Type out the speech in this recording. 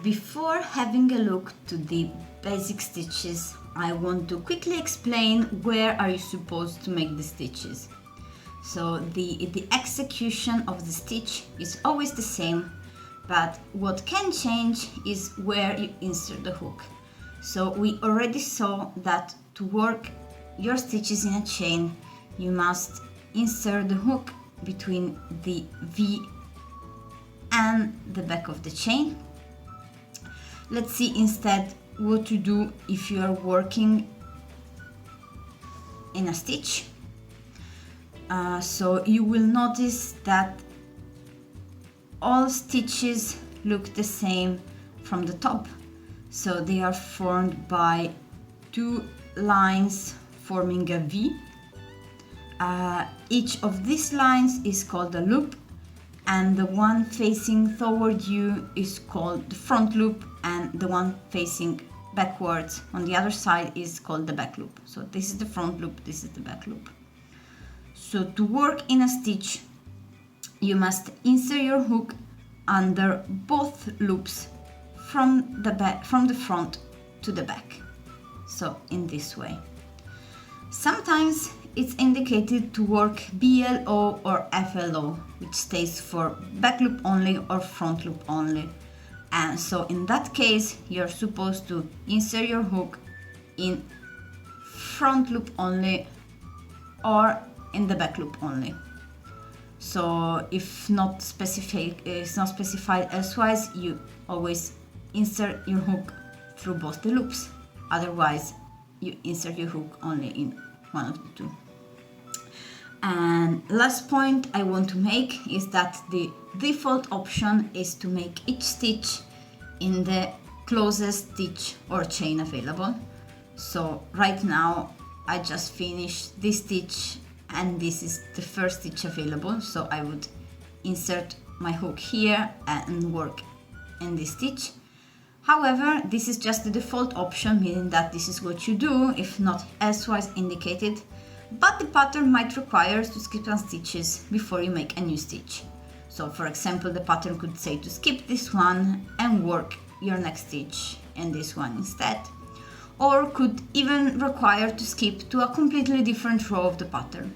Before having a look to the basic stitches, I want to quickly explain where are you supposed to make the stitches. So the execution of the stitch is always the same, but what can change is where you insert the hook. So we already saw that to work your stitches in a chain, you must insert the hook between the V and the back of the chain. Let's see instead what to do if you are working in a stitch. So you will notice that all stitches look the same from the top. So they are formed by two lines forming a V. Each of these lines is called a loop, and the one facing toward you is called the front loop, and the one facing backwards on the other side is called the back loop. So this is the front loop, this is the back loop. So to work in a stitch, you must insert your hook under both loops from the front to the back. So in this way. Sometimes it's indicated to work BLO or FLO, which stays for back loop only or front loop only. And so in that case, you're supposed to insert your hook in front loop only or in the back loop only. So if not it's not specified elsewise, you always insert your hook through both the loops. Otherwise, you insert your hook only in one of the two. And last point I want to make is that the default option is to make each stitch in the closest stitch or chain available. So right now I just finished this stitch and this is the first stitch available, so I would insert my hook here and work in this stitch. However, this is just the default option, meaning that this is what you do if not elsewise indicated, but the pattern might require to skip some stitches before you make a new stitch. So for example, the pattern could say to skip this one and work your next stitch in this one instead, or could even require to skip to a completely different row of the pattern.